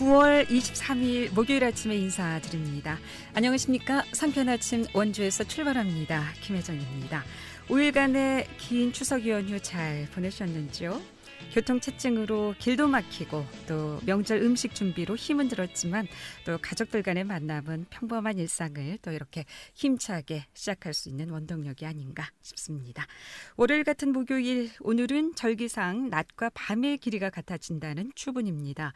9월 23일 목요일 아침에 인사드립니다. 안녕하십니까. 상편 아침 원주에서 출발합니다. 김혜정입니다. 5일간의 긴 추석 연휴 잘 보내셨는지요? 교통체증으로 길도 막히고 또 명절 음식 준비로 힘은 들었지만 또 가족들 간의 만남은 평범한 일상을 또 이렇게 힘차게 시작할 수 있는 원동력이 아닌가 싶습니다. 월요일 같은 목요일, 오늘은 절기상 낮과 밤의 길이가 같아진다는 추분입니다.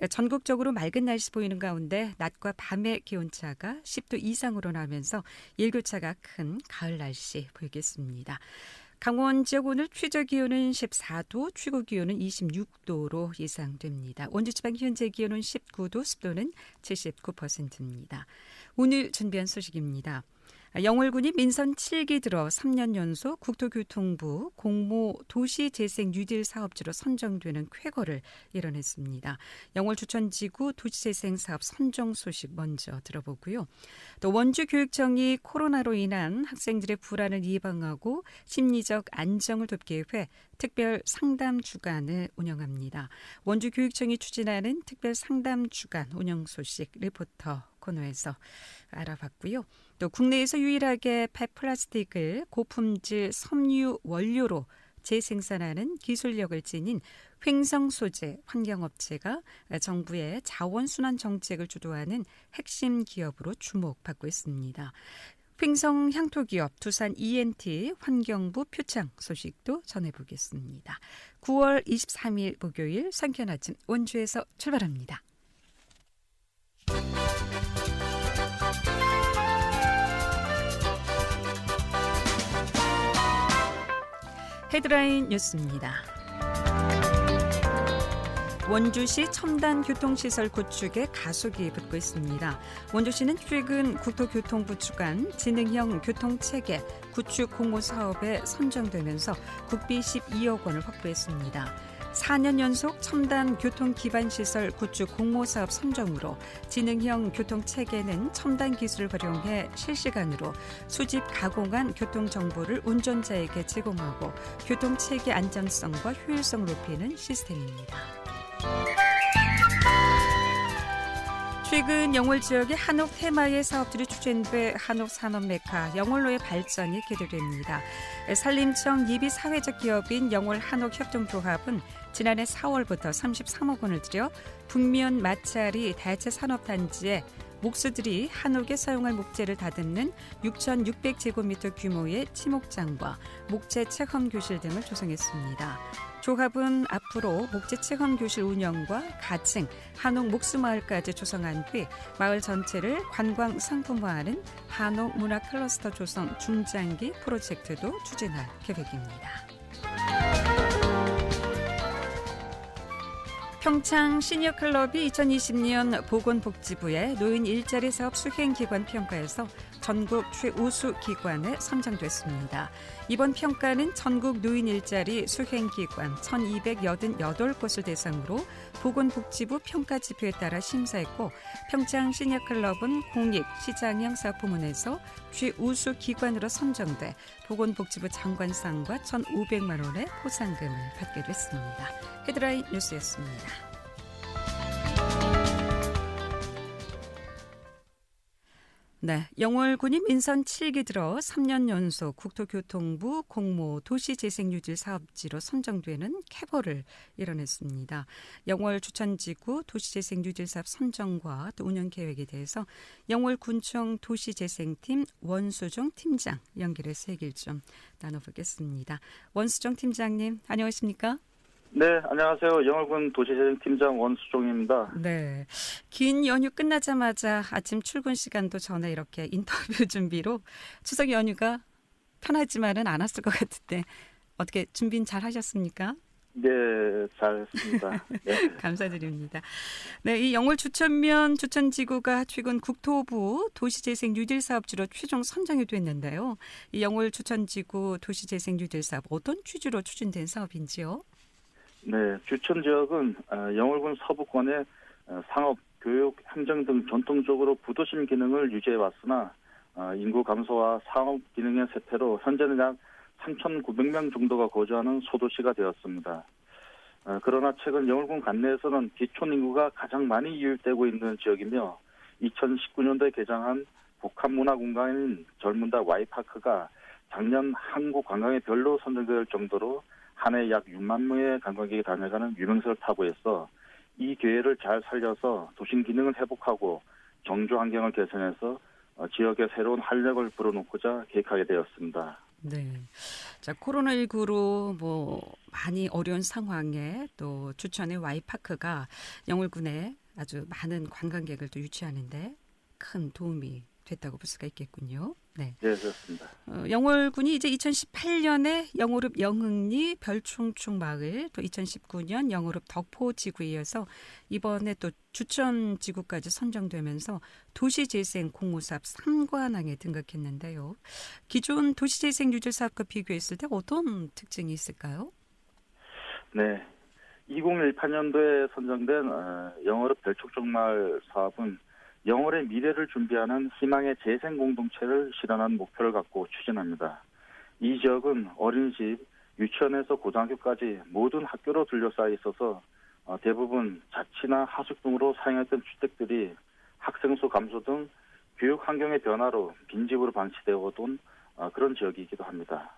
전국적으로 맑은 날씨 보이는 가운데 낮과 밤의 기온차가 10도 이상으로 나면서 일교차가 큰 가을 날씨 보이겠습니다. 강원 지역 오늘 최저기온은 14도, 최고기온은 26도로 예상됩니다. 원주지방 현재 기온은 19도, 습도는 79%입니다. 오늘 준비한 소식입니다. 영월군이 민선 7기 들어 3년 연속 국토교통부 공모 도시재생 뉴딜 사업지로 선정되는 쾌거를 이뤄냈습니다. 영월 주천지구 도시재생 사업 선정 소식 먼저 들어보고요. 또 원주교육청이 코로나로 인한 학생들의 불안을 예방하고 심리적 안정을 돕기 위해 특별 상담 주간을 운영합니다. 원주교육청이 추진하는 특별 상담 주간 운영 소식 리포터 코너에서 알아봤고요. 또 국내에서 유일하게 폐플라스틱을 고품질 섬유 원료로 재생산하는 기술력을 지닌 횡성 소재 환경업체가 정부의 자원순환 정책을 주도하는 핵심 기업으로 주목받고 있습니다. 횡성 향토기업 두산 ENT 환경부 표창 소식도 전해보겠습니다. 9월 23일 목요일 상쾌한 아침 원주에서 출발합니다. 헤드라인 뉴스입니다. 원주시 첨단 교통시설 구축에 가속이 붙고 있습니다. 원주시는 최근 국토교통부 주관 지능형 교통체계 구축 공모 사업에 선정되면서 국비 12억 원을 확보했습니다. 4년 연속 첨단 교통기반시설 구축 공모사업 선정으로 지능형 교통체계는 첨단 기술을 활용해 실시간으로 수집 가공한 교통정보를 운전자에게 제공하고 교통체계 안전성과 효율성을 높이는 시스템입니다. 최근 영월 지역의 한옥 테마의 사업들이 추진돼 한옥 산업 메카 영월로의 발전이 기대됩니다. 산림청 예비 사회적 기업인 영월 한옥협동조합은 지난해 4월부터 33억 원을 들여 북면 마차리 대체 산업단지에 목수들이 한옥에 사용할 목재를 다듬는 6,600제곱미터 규모의 치목장과 목재 체험교실 등을 조성했습니다. 조합은 앞으로 목재 체험교실 운영과 가칭, 한옥 목수마을까지 조성한 뒤 마을 전체를 관광 상품화하는 한옥 문화 클러스터 조성 중장기 프로젝트도 추진할 계획입니다. 평창 시니어클럽이 2020년 보건복지부의 노인 일자리 사업 수행기관 평가에서 전국 최우수 기관에 선정됐습니다. 이번 평가는 전국 노인 일자리 수행기관 1,288곳을 대상으로 보건복지부 평가지표에 따라 심사했고 평창 시니어클럽은 공익 시장형 사업 부문에서 최우수 기관으로 선정돼 보건복지부 장관상과 1,500만 원의 포상금을 받게 됐습니다. 헤드라인 뉴스였습니다. 네, 영월군이 민선 7기 들어 3년 연속 국토교통부 공모 도시재생뉴딜 사업지로 선정되는 쾌거를 이뤄냈습니다. 영월 주천지구 도시재생뉴딜 사업 선정과 또 운영 계획에 대해서 영월군청 도시재생팀 원수종 팀장 연결해서 얘기를 좀 나눠보겠습니다. 원수종 팀장님, 안녕하십니까? 네, 안녕하세요. 영월군 도시재생팀장 원수종입니다. 네, 긴 연휴 끝나자마자 아침 출근 시간도 전에 이렇게 인터뷰 준비로 추석 연휴가 편하지만은 않았을 것 같은데 어떻게 준비는 잘 하셨습니까? 네, 잘했습니다. 네. 감사드립니다. 네, 이 영월 주천면 주천지구가 최근 국토부 도시재생 뉴딜 사업지로 최종 선정이 됐는데요. 이 영월 주천지구 도시재생 뉴딜 사업 어떤 취지로 추진된 사업인지요? 네, 주천 지역은 영월군 서부권의 상업, 교육, 행정 등 전통적으로 부도심 기능을 유지해 왔으나 인구 감소와 상업 기능의 쇠퇴로 현재는 약 3,900명 정도가 거주하는 소도시가 되었습니다. 그러나 최근 영월군 관내에서는 기촌 인구가 가장 많이 유입되고 있는 지역이며 2019년도에 개장한 복합문화공간인 젊은다 Y파크가 작년 한국 관광의 별로 선정될 정도로 한 해 약 6만 명의 관광객이 다녀가는 유명세를 타고 있어 이 기회를 잘 살려서 도심 기능을 회복하고 정조 환경을 개선해서 지역에 새로운 활력을 불어넣고자 계획하게 되었습니다. 네. 자, 코로나19로 많이 어려운 상황에 또 주천의 Y파크가 영월군에 아주 많은 관광객을 또 유치하는데 큰 도움이 됐다고 볼 수가 있겠군요. 네. 네, 그렇습니다. 영월군이 이제 2018년에 영월읍 영흥리 별충충 마을, 또 2019년 영월읍 덕포지구에 이어서 이번에 또 주천지구까지 선정되면서 도시재생 공모사업 3관왕에 등극했는데요. 기존 도시재생 유지사업과 비교했을 때 어떤 특징이 있을까요? 네. 2018년도에 선정된 영월읍 별충충 마을 사업은 영월의 미래를 준비하는 희망의 재생 공동체를 실현하는 목표를 갖고 추진합니다. 이 지역은 어린이집, 유치원에서 고등학교까지 모든 학교로 둘러싸여 있어서 대부분 자치나 하숙 등으로 사용했던 주택들이 학생 수 감소 등 교육 환경의 변화로 빈집으로 방치되어 오던 그런 지역이기도 합니다.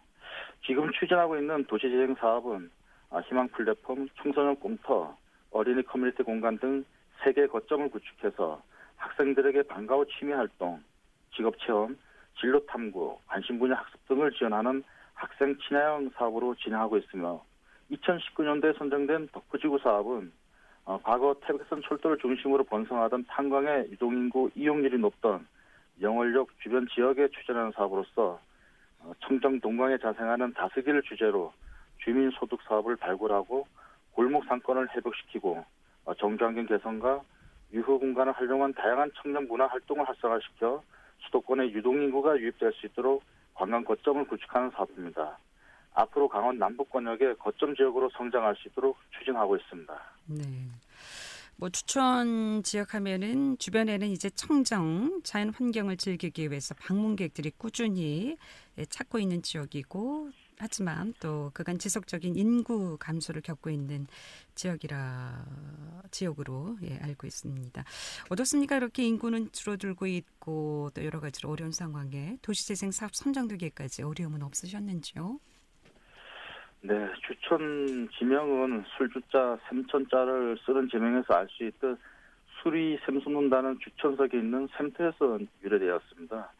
지금 추진하고 있는 도시재생 사업은 희망 플랫폼, 청소년 공터, 어린이 커뮤니티 공간 등 3개 거점을 구축해서 학생들에게 방과 후 취미활동, 직업체험, 진로탐구, 관심 분야 학습 등을 지원하는 학생 친화형 사업으로 진행하고 있으며 2019년도에 선정된 덕포지구 사업은 과거 태백산 철도를 중심으로 번성하던 탄광의 유동인구 이용률이 높던 영월역 주변 지역에 추진하는 사업으로서 청정 동광에 자생하는 다스기를 주제로 주민소득 사업을 발굴하고 골목 상권을 회복시키고 정주환경 개선과 유휴 공간을 활용한 다양한 청년 문화 활동을 활성화시켜 수도권의 유동인구가 유입될 수 있도록 관광 거점을 구축하는 사업입니다. 앞으로 강원 남북권역의 거점 지역으로 성장할 수 있도록 추진하고 있습니다. 네. 주천 지역 하면은 주변에는 이제 청정, 자연 환경을 즐기기 위해서 방문객들이 꾸준히 찾고 있는 지역이고, 하지만 또 그간 지속적인 인구 감소를 겪고 있는 지역으로 알고 있습니다. 어떻습니까? 이렇게 인구는 줄어들고 있고 또 여러 가지로 어려운 상황에 도시재생 사업 선정되기까지 어려움은 없으셨는지요? 네, 주천 지명은 술주자, 샘천자를 쓰는 지명에서 알 수 있듯 술이 샘솟는다는 주천석에 있는 샘터에서 유래되었습니다.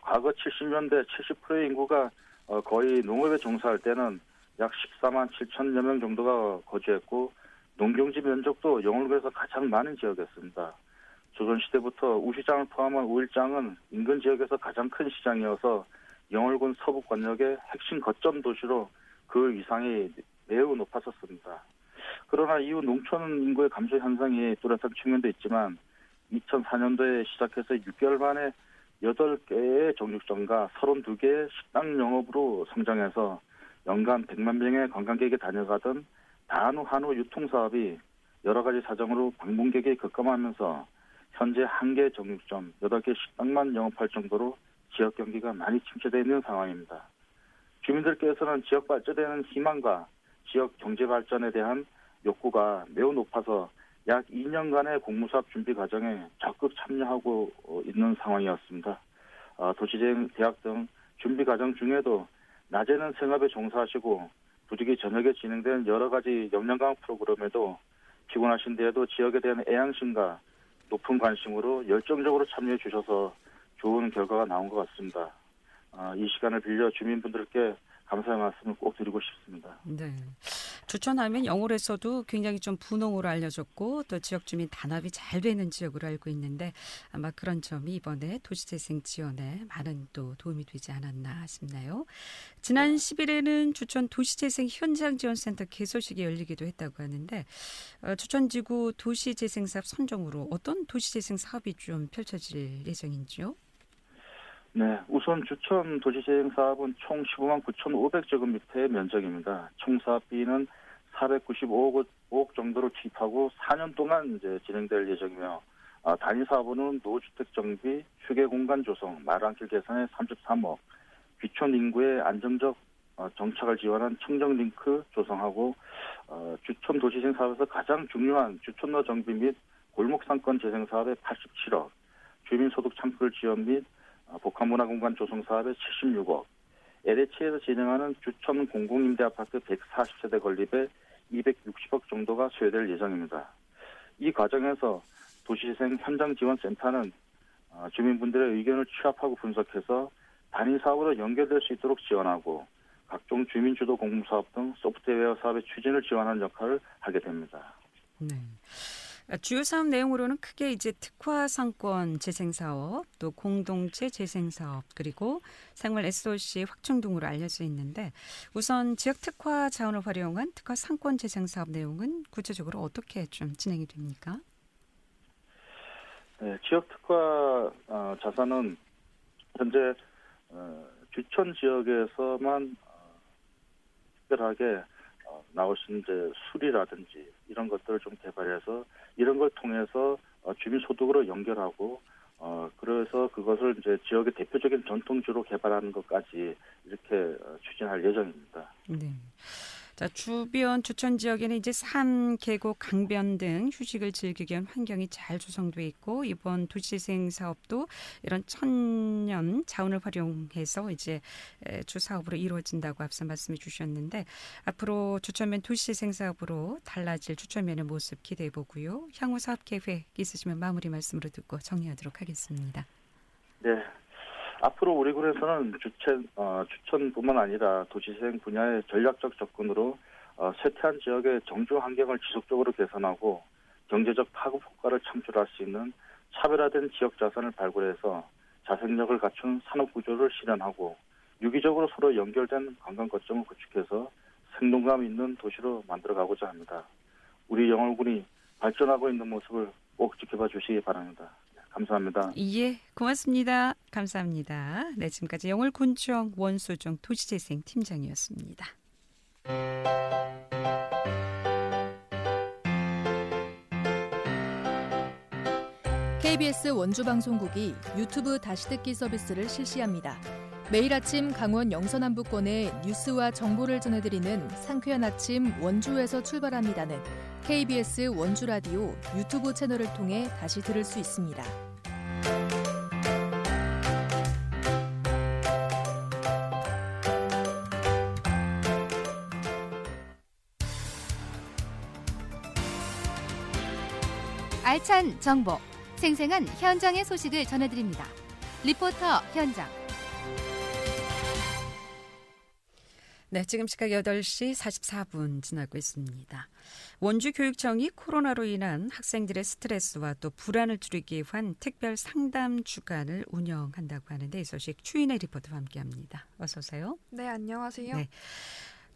과거 70년대 70%의 인구가 거의 농업에 종사할 때는 약 14만 7천여 명 정도가 거주했고 농경지 면적도 영월군에서 가장 많은 지역이었습니다. 조선시대부터 우시장을 포함한 우일장은 인근 지역에서 가장 큰 시장이어서 영월군 서북권역의 핵심 거점 도시로 그 위상이 매우 높았었습니다. 그러나 이후 농촌 인구의 감소 현상이 뚜렷한 측면도 있지만 2004년도에 시작해서 6개월 만에 8개의 정육점과 32개의 식당 영업으로 성장해서 연간 100만 명의 관광객이 다녀가던 단우 한우 유통사업이 여러 가지 사정으로 방문객이 급감하면서 현재 1개 정육점, 8개 식당만 영업할 정도로 지역 경기가 많이 침체되어 있는 상황입니다. 주민들께서는 지역 발전에는 희망과 지역 경제 발전에 대한 욕구가 매우 높아서 약 2년간의 공무사업 준비 과정에 적극 참여하고 있는 상황이었습니다. 도시재생 대학 등 준비 과정 중에도 낮에는 생업에 종사하시고 부득이 저녁에 진행된 여러 가지 역량강화 프로그램에도 피곤하신 데에도 지역에 대한 애양심과 높은 관심으로 열정적으로 참여해 주셔서 좋은 결과가 나온 것 같습니다. 이 시간을 빌려 주민분들께 감사의 말씀을 꼭 드리고 싶습니다. 네. 주천하면 영월에서도 굉장히 좀 분홍으로 알려졌고 또 지역 주민 단합이 잘 되는 지역으로 알고 있는데 아마 그런 점이 이번에 도시재생 지원에 많은 또 도움이 되지 않았나 싶나요? 지난 10일에는 주천 도시재생 현장지원센터 개소식이 열리기도 했다고 하는데 주천지구 도시재생사업 선정으로 어떤 도시재생 사업이 좀 펼쳐질 예정인지요? 네, 우선 주천 도시재생 사업은 총 15만 9,500제곱미터의 면적입니다. 총 사업비는 495억 정도로 투입하고 4년 동안 이제 진행될 예정이며 단위 사업은 노주택 정비, 휴게 공간 조성, 마을안길 개선에 33억, 귀촌 인구의 안정적 정착을 지원한 청정링크 조성하고 주촌 도시재생 사업에서 가장 중요한 주촌로 정비 및 골목상권 재생 사업에 87억, 주민소득 창출 지원 및 복합문화공간 조성 사업에 76억, LH에서 진행하는 주촌 공공임대아파트 140세대 건립에 260억 정도가 소요될 예정입니다. 이 과정에서 도시재생 현장지원센터는 주민분들의 의견을 취합하고 분석해서 단위 사업으로 연결될 수 있도록 지원하고 각종 주민주도 공공사업 등 소프트웨어 사업의 추진을 지원하는 역할을 하게 됩니다. 네. 주요 사업 내용으로는 크게 이제 특화 상권 재생 사업, 또 공동체 재생 사업, 그리고 생활 SOC 확충 등으로 알려져 있는데 우선 지역 특화 자원을 활용한 특화 상권 재생 사업 내용은 구체적으로 어떻게 좀 진행이 됩니까? 네, 지역 특화 자산은 현재 주촌 지역에서만 특별하게 나올 수 있는 이제 술이라든지 이런 것들을 좀 개발해서 이런 걸 통해서 주민 소득으로 연결하고 그래서 그것을 이제 지역의 대표적인 전통주로 개발하는 것까지 이렇게 추진할 예정입니다. 네. 자, 주변 주천 지역에는 이제 산, 계곡, 강변 등 휴식을 즐기기 위한 환경이 잘 조성돼 있고 이번 도시재생 사업도 이런 천년 자원을 활용해서 이제 주 사업으로 이루어진다고 앞서 말씀해 주셨는데 앞으로 주천면 도시재생 사업으로 달라질 주천면의 모습 기대해 보고요. 향후 사업 계획 있으시면 마무리 말씀으로 듣고 정리하도록 하겠습니다. 네. 앞으로 우리 군에서는 주천뿐만 아니라 도시재생 분야의 전략적 접근으로 쇠퇴한 지역의 정주 환경을 지속적으로 개선하고 경제적 파급 효과를 창출할 수 있는 차별화된 지역 자산을 발굴해서 자생력을 갖춘 산업 구조를 실현하고 유기적으로 서로 연결된 관광 거점을 구축해서 생동감 있는 도시로 만들어가고자 합니다. 우리 영월군이 발전하고 있는 모습을 꼭 지켜봐 주시기 바랍니다. 감사합니다. 예, 고맙습니다. 감사합니다. 네, 지금까지 영월군청 원수종 도시재생 팀장이었습니다. KBS 원주방송국이 유튜브 다시 듣기 서비스를 실시합니다. 매일 아침 강원 영서남부권의 뉴스와 정보를 전해드리는 상쾌한 아침 원주에서 출발합니다는 KBS 원주라디오 유튜브 채널을 통해 다시 들을 수 있습니다. 알찬 정보, 생생한 현장의 소식을 전해드립니다. 리포터 현장. 네, 지금 시각 8시 44분 지나고 있습니다. 원주교육청이 코로나로 인한 학생들의 스트레스와 또 불안을 줄이기 위한 특별 상담 주간을 운영한다고 하는데 이 소식 추인의 리포터와 함께합니다. 어서 오세요. 네, 안녕하세요. 네,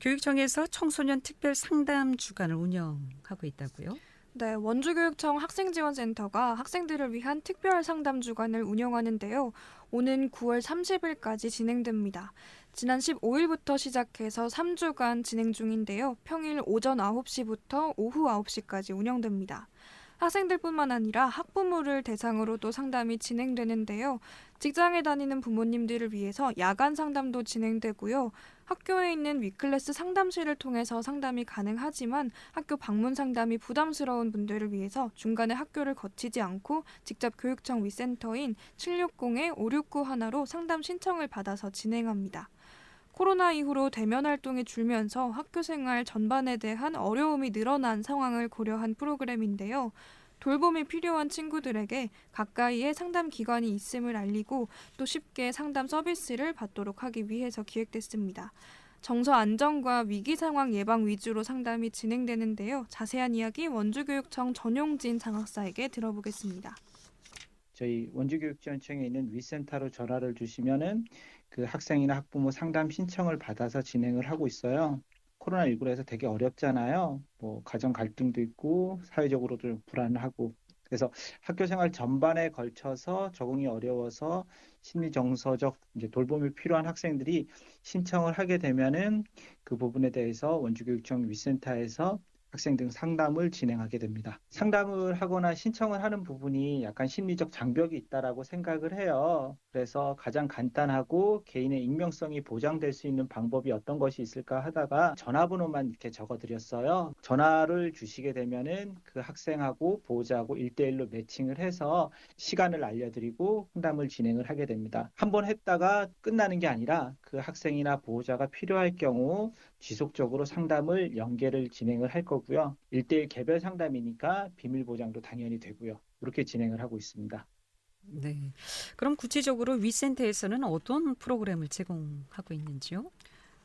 교육청에서 청소년 특별 상담 주간을 운영하고 있다고요? 네, 원주교육청 학생지원센터가 학생들을 위한 특별 상담 주간을 운영하는데요. 오는 9월 30일까지 진행됩니다. 지난 15일부터 시작해서 3주간 진행 중인데요. 평일 오전 9시부터 오후 9시까지 운영됩니다. 학생들뿐만 아니라 학부모를 대상으로도 상담이 진행되는데요. 직장에 다니는 부모님들을 위해서 야간 상담도 진행되고요. 학교에 있는 위클래스 상담실을 통해서 상담이 가능하지만 학교 방문 상담이 부담스러운 분들을 위해서 중간에 학교를 거치지 않고 직접 교육청 위센터인 760-5691로 상담 신청을 받아서 진행합니다. 코로나 이후로 대면 활동이 줄면서 학교 생활 전반에 대한 어려움이 늘어난 상황을 고려한 프로그램인데요. 돌봄이 필요한 친구들에게 가까이에 상담 기관이 있음을 알리고 또 쉽게 상담 서비스를 받도록 하기 위해서 기획됐습니다. 정서 안정과 위기 상황 예방 위주로 상담이 진행되는데요. 자세한 이야기 원주교육청 전용진 장학사에게 들어보겠습니다. 저희 원주교육지원청에 있는 위센터로 전화를 주시면은 그 학생이나 학부모 상담 신청을 받아서 진행을 하고 있어요. 코로나19로 해서 되게 어렵잖아요. 뭐 가정 갈등도 있고 사회적으로도 좀 불안하고 그래서 학교 생활 전반에 걸쳐서 적응이 어려워서 심리 정서적 이제 돌봄이 필요한 학생들이 신청을 하게 되면은 그 부분에 대해서 원주교육청 위센터에서 학생 등 상담을 진행하게 됩니다. 상담을 하거나 신청을 하는 부분이 약간 심리적 장벽이 있다라고 생각을 해요. 그래서 가장 간단하고 개인의 익명성이 보장될 수 있는 방법이 어떤 것이 있을까 하다가 전화번호만 이렇게 적어드렸어요. 전화를 주시게 되면은 그 학생하고 보호자하고 1대1로 매칭을 해서 시간을 알려드리고 상담을 진행을 하게 됩니다. 한번 했다가 끝나는 게 아니라 그 학생이나 보호자가 필요할 경우 지속적으로 상담을 연계를 진행을 할 거고요. 1대1 개별 상담이니까 비밀 보장도 당연히 되고요. 이렇게 진행을 하고 있습니다. 네. 그럼 구체적으로 위센터에서는 어떤 프로그램을 제공하고 있는지요?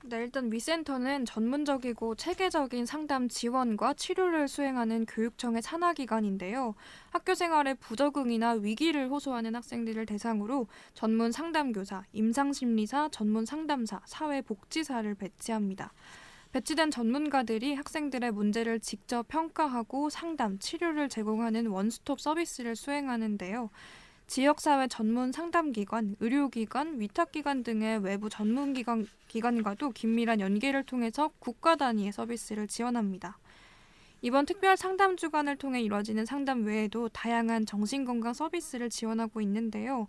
네, 일단 위센터는 전문적이고 체계적인 상담 지원과 치료를 수행하는 교육청의 산하기관인데요. 학교 생활에 부적응이나 위기를 호소하는 학생들을 대상으로 전문 상담교사, 임상심리사, 전문 상담사, 사회복지사를 배치합니다. 배치된 전문가들이 학생들의 문제를 직접 평가하고 상담, 치료를 제공하는 원스톱 서비스를 수행하는데요. 지역사회 전문 상담기관, 의료기관, 위탁기관 등의 외부 전문기관과도 긴밀한 연계를 통해서 국가 단위의 서비스를 지원합니다. 이번 특별 상담 주간을 통해 이뤄지는 상담 외에도 다양한 정신건강 서비스를 지원하고 있는데요.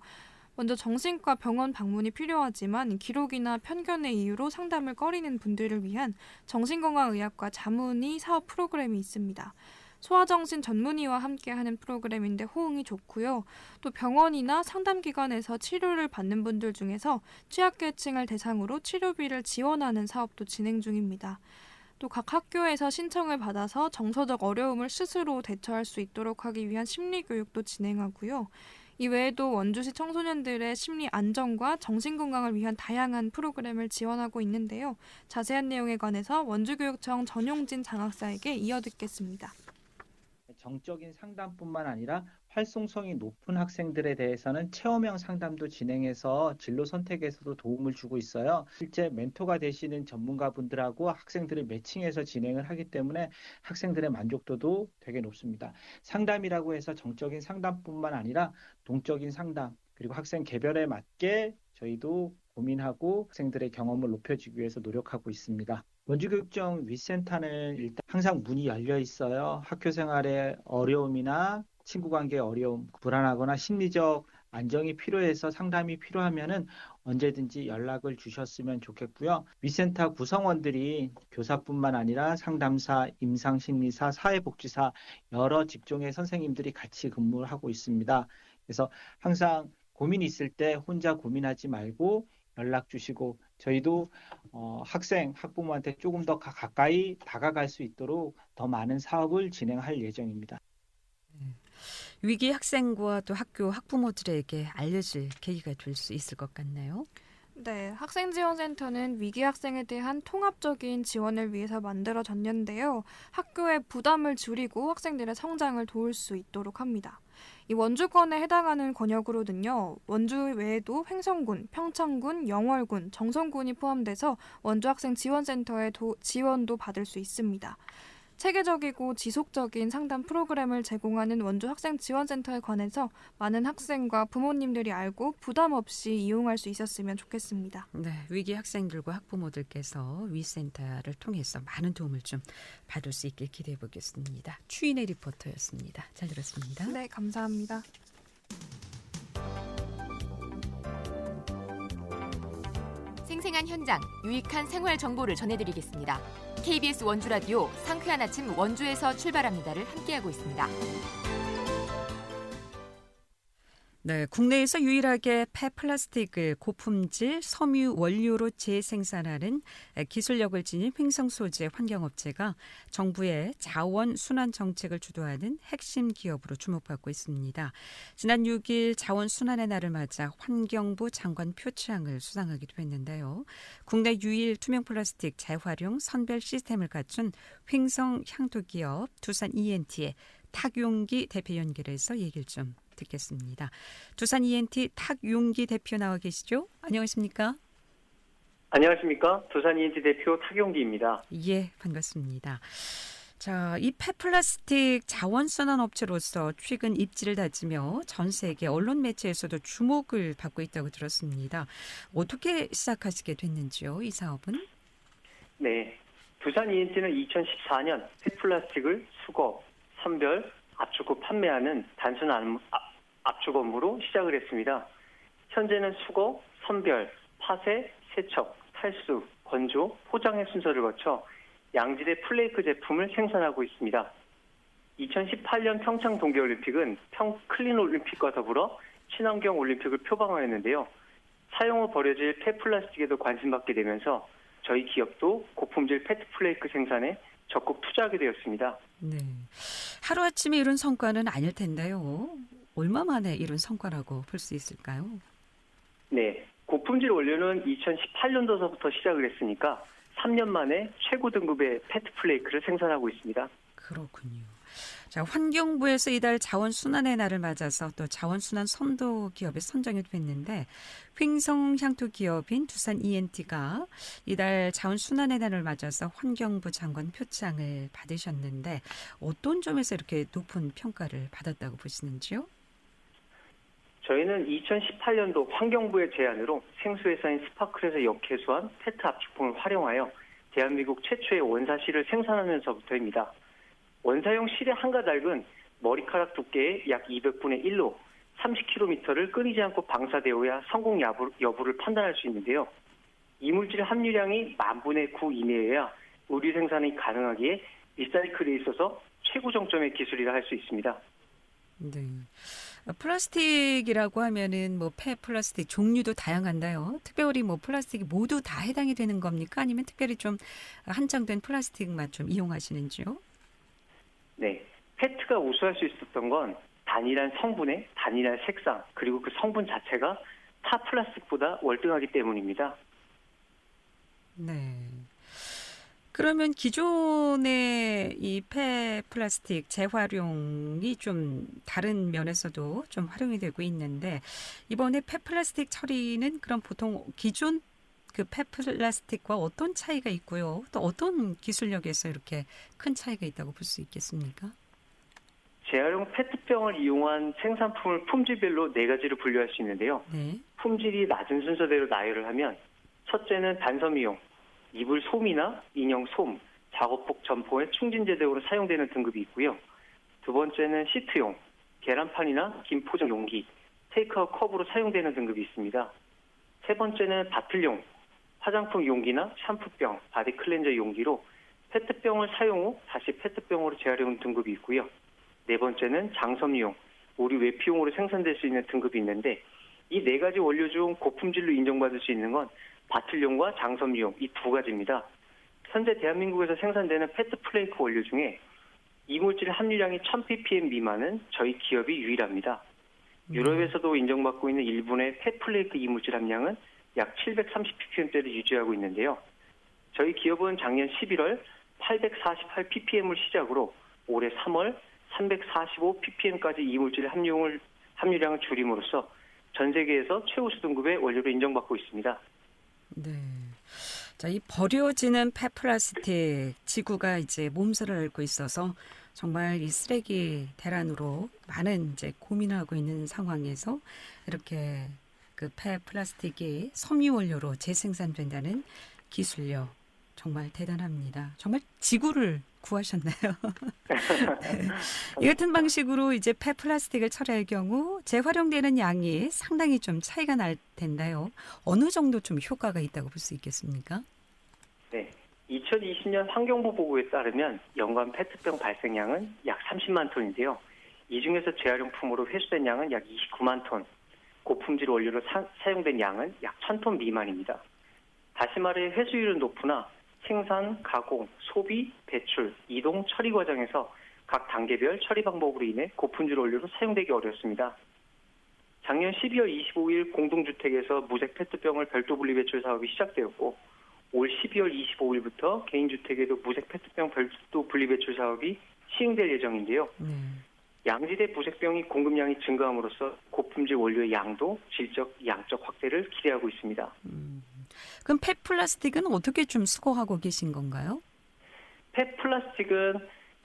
먼저 정신과 병원 방문이 필요하지만 기록이나 편견의 이유로 상담을 꺼리는 분들을 위한 정신건강의학과 자문의 사업 프로그램이 있습니다. 소아정신 전문의와 함께하는 프로그램인데 호응이 좋고요. 또 병원이나 상담기관에서 치료를 받는 분들 중에서 취약계층을 대상으로 치료비를 지원하는 사업도 진행 중입니다. 또 각 학교에서 신청을 받아서 정서적 어려움을 스스로 대처할 수 있도록 하기 위한 심리교육도 진행하고요. 이 외에도 원주시 청소년들의 심리 안정과 정신건강을 위한 다양한 프로그램을 지원하고 있는데요. 자세한 내용에 관해서 원주교육청 전용진 장학사에게 이어듣겠습니다. 정적인 상담뿐만 아니라 활동성이 높은 학생들에 대해서는 체험형 상담도 진행해서 진로 선택에서도 도움을 주고 있어요. 실제 멘토가 되시는 전문가분들하고 학생들을 매칭해서 진행을 하기 때문에 학생들의 만족도도 되게 높습니다. 상담이라고 해서 정적인 상담뿐만 아니라 동적인 상담, 그리고 학생 개별에 맞게 저희도 고민하고 학생들의 경험을 높여주기 위해서 노력하고 있습니다. 원주교육청 위센터는 일단 항상 문이 열려 있어요. 학교 생활의 어려움이나 친구 관계의 어려움, 불안하거나 심리적 안정이 필요해서 상담이 필요하면은 언제든지 연락을 주셨으면 좋겠고요. 위센터 구성원들이 교사뿐만 아니라 상담사, 임상심리사, 사회복지사 여러 직종의 선생님들이 같이 근무를 하고 있습니다. 그래서 항상 고민이 있을 때 혼자 고민하지 말고 연락 주시고 저희도 학생, 학부모한테 조금 더 가까이 다가갈 수 있도록 더 많은 사업을 진행할 예정입니다. 위기 학생과 또 학교 학부모들에게 알려질 계기가 될 수 있을 것 같나요? 네, 학생지원센터는 위기 학생에 대한 통합적인 지원을 위해서 만들어졌는데요. 학교의 부담을 줄이고 학생들의 성장을 도울 수 있도록 합니다. 이 원주권에 해당하는 권역으로는요, 원주 외에도 횡성군, 평창군, 영월군, 정선군이 포함돼서 원주학생지원센터의 지원도 받을 수 있습니다. 체계적이고 지속적인 상담 프로그램을 제공하는 원주학생지원센터에 관해서 많은 학생과 부모님들이 알고 부담 없이 이용할 수 있었으면 좋겠습니다. 네, 위기 학생들과 학부모들께서 위센터를 통해서 많은 도움을 좀 받을 수 있길 기대해 보겠습니다. 추인의 리포터였습니다. 잘 들었습니다. 네, 감사합니다. 생생한 현장, 유익한 생활 정보를 전해드리겠습니다. KBS 원주라디오 상쾌한 아침 원주에서 출발합니다를 함께하고 있습니다. 네, 국내에서 유일하게 폐플라스틱을 고품질 섬유 원료로 재생산하는 기술력을 지닌 횡성 소재 환경업체가 정부의 자원 순환 정책을 주도하는 핵심 기업으로 주목받고 있습니다. 지난 6일 자원 순환의 날을 맞아 환경부 장관 표창을 수상하기도 했는데요. 국내 유일 투명 플라스틱 재활용 선별 시스템을 갖춘 횡성 향토 기업 두산 ENT의 탁용기 대표 연결해서 얘기를 좀 듣겠습니다. 두산 ENT 탁용기 대표 나와 계시죠? 안녕하십니까? 안녕하십니까? 두산 ENT 대표 탁용기입니다. 예, 반갑습니다. 자, 이 폐플라스틱 자원순환 업체로서 최근 입지를 다지며 전 세계 언론 매체에서도 주목을 받고 있다고 들었습니다. 어떻게 시작하시게 됐는지요, 이 사업은? 네. 두산 ENT는 2014년 폐플라스틱을 수거, 선별, 압축 판매하는 단순 압축 업무로 시작을 했습니다. 현재는 수거, 선별, 파쇄, 세척, 탈수, 건조, 포장의 순서를 거쳐 양질의 플레이크 제품을 생산하고 있습니다. 2018년 평창 동계올림픽은 클린 올림픽과 더불어 친환경 올림픽을 표방하였는데요. 사용 후 버려질 폐플라스틱에도 관심받게 되면서 저희 기업도 고품질 페트플레이크 생산에 적극 투자하게 되었습니다. 네. 하루아침에 이룬 성과는 아닐 텐데요. 얼마 만에 이룬 성과라고 볼 수 있을까요? 네. 고품질 원료는 2018년도서부터 시작을 했으니까 3년 만에 최고 등급의 페트플레이크를 생산하고 있습니다. 그렇군요. 자, 환경부에서 이달 자원순환의 날을 맞아서 또 자원순환 선도 기업에 선정이 됐는데 횡성향토 기업인 두산 ENT가 이달 자원순환의 날을 맞아서 환경부 장관 표창을 받으셨는데 어떤 점에서 이렇게 높은 평가를 받았다고 보시는지요? 저희는 2018년도 환경부의 제안으로 생수회사인 스파클에서 역회수한 페트 압축품을 활용하여 대한민국 최초의 원사실을 생산하면서부터입니다. 원사용 실의 한 가닥은 머리카락 두께의 약 200분의 1로 30km를 끊이지 않고 방사되어야 성공 여부를 판단할 수 있는데요. 이물질 함유량이 10,000분의 9 이내여야 의류 생산이 가능하기에 리사이클에 있어서 최고 정점의 기술이라 할 수 있습니다. 네. 플라스틱이라고 하면은 뭐 폐플라스틱 종류도 다양한데요. 특별히 뭐 플라스틱이 모두 다 해당이 되는 겁니까? 아니면 특별히 좀 한정된 플라스틱만 좀 이용하시는지요? 네. 페트가 우수할 수 있었던 건 단일한 성분의 단일한 색상 그리고 그 성분 자체가 타 플라스틱보다 월등하기 때문입니다. 네. 그러면 기존의 이 폐플라스틱 재활용이 좀 다른 면에서도 좀 활용이 되고 있는데 이번에 폐플라스틱 처리는 그럼 보통 기존 그 폐플라스틱과 어떤 차이가 있고요? 또 어떤 기술력에서 이렇게 큰 차이가 있다고 볼 수 있겠습니까? 재활용 페트병을 이용한 생산품을 품질별로 4가지로 분류할 수 있는데요. 네. 품질이 낮은 순서대로 나열을 하면 첫째는 단섬이용, 이불 솜이나 인형 솜, 작업복 점포의 충진재료로 사용되는 등급이 있고요. 두 번째는 시트용, 계란판이나 김 포장 용기, 테이크아웃 컵으로 사용되는 등급이 있습니다. 세 번째는 바틀용, 화장품 용기나 샴푸병, 바디 클렌저 용기로 페트병을 사용 후 다시 페트병으로 재활용 등급이 있고요. 네 번째는 장섬유용, 우리 외피용으로 생산될 수 있는 등급이 있는데 이 4가지 원료 중 고품질로 인정받을 수 있는 건 바틀용과 장섬유용 이 2가지입니다. 현재 대한민국에서 생산되는 페트플레이크 원료 중에 이물질 함유량이 1000ppm 미만은 저희 기업이 유일합니다. 유럽에서도 인정받고 있는 일본의 폐플레이크 이물질 함량은 약 730ppm대를 유지하고 있는데요. 저희 기업은 작년 11월 848ppm을 시작으로 올해 3월 345ppm까지 이물질 함유량을 줄임으로써 전 세계에서 최우수 등급의 원료로 인정받고 있습니다. 네. 자, 이 버려지는 폐플라스틱 지구가 이제 몸살을 앓고 있어서 정말 이 쓰레기 대란으로 많은 이제 고민하고 있는 상황에서 이렇게 그 폐플라스틱이 섬유 원료로 재생산된다는 기술력 정말 대단합니다. 정말 지구를 구하셨나요? 네. 이 같은 방식으로 이제 폐플라스틱을 처리할 경우 재활용되는 양이 상당히 좀 차이가 날 텐데요. 어느 정도 좀 효과가 있다고 볼 수 있겠습니까? 네. 2020년 환경부 보고에 따르면 연간 페트병 발생량은 약 30만 톤인데요. 이 중에서 재활용품으로 회수된 양은 약 29만 톤, 고품질 원료로 사용된 양은 약 1000톤 미만입니다. 다시 말해 회수율은 높으나 생산, 가공, 소비, 배출, 이동, 처리 과정에서 각 단계별 처리 방법으로 인해 고품질 원료로 사용되기 어렵습니다. 작년 12월 25일 공동주택에서 무색 페트병을 별도 분리배출 사업이 시작되었고 올 12월 25일부터 개인주택에도 무색 페트병 별도 분리배출 사업이 시행될 예정인데요. 양질의 무색병이 공급량이 증가함으로써 고품질 원료의 양도 질적, 양적 확대를 기대하고 있습니다. 그럼 폐플라스틱은 어떻게 좀 수거하고 계신 건가요? 폐플라스틱은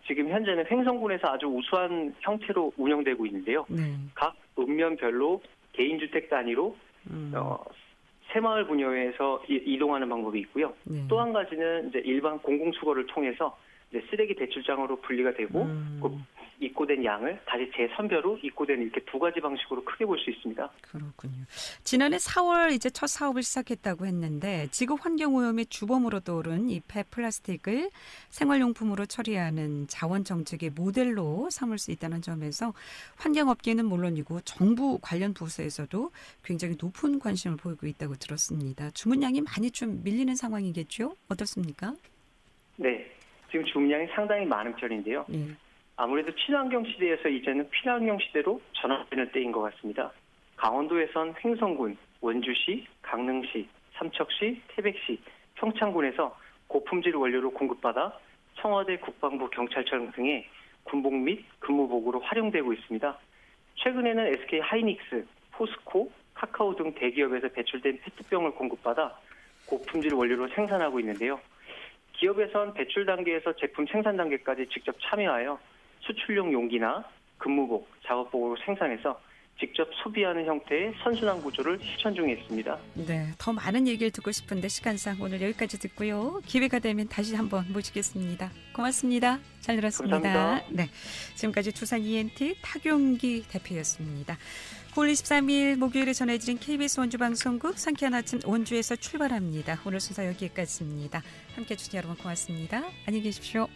지금 현재는 횡성군에서 아주 우수한 형태로 운영되고 있는데요. 네. 각 읍면별로 개인주택 단위로 새마을 분여회에서 이동하는 방법이 있고요. 네. 또 한 가지는 이제 일반 공공수거를 통해서 이제 쓰레기 배출장으로 분리가 되고 그 입고된 양을 다시 재선별로 입고되는 이렇게 두 가지 방식으로 크게 볼 수 있습니다. 그렇군요. 지난해 4월 이제 첫 사업을 시작했다고 했는데 지구 환경오염의 주범으로 떠오른 이 폐 플라스틱을 생활용품으로 처리하는 자원정책의 모델로 삼을 수 있다는 점에서 환경업계는 물론이고 정부 관련 부서에서도 굉장히 높은 관심을 보이고 있다고 들었습니다. 주문량이 많이 좀 밀리는 상황이겠죠? 어떻습니까? 네, 지금 주문량이 상당히 많은 편인데요. 네. 아무래도 친환경 시대에서 이제는 필환경 시대로 전환되는 때인 것 같습니다. 강원도에선 횡성군, 원주시, 강릉시, 삼척시, 태백시, 평창군에서 고품질 원료로 공급받아 청와대, 국방부, 경찰청 등의 군복 및 근무복으로 활용되고 있습니다. 최근에는 SK 하이닉스, 포스코, 카카오 등 대기업에서 배출된 페트병을 공급받아 고품질 원료로 생산하고 있는데요. 기업에선 배출 단계에서 제품 생산 단계까지 직접 참여하여 수출용 용기나 근무복, 작업복으로 생산해서 직접 소비하는 형태의 선순환 구조를 실천 중에 있습니다. 네, 더 많은 얘기를 듣고 싶은데 시간상 오늘 여기까지 듣고요. 기회가 되면 다시 한번 모시겠습니다. 고맙습니다. 잘 들었습니다. 감사합니다. 네, 지금까지 두산 ENT 타경기 대표였습니다. 9월 23일 목요일에 전해드린 KBS 원주방송국 상쾌한 아침 원주에서 출발합니다. 오늘 순서 여기까지입니다. 함께해 주신 여러분 고맙습니다. 안녕히 계십시오.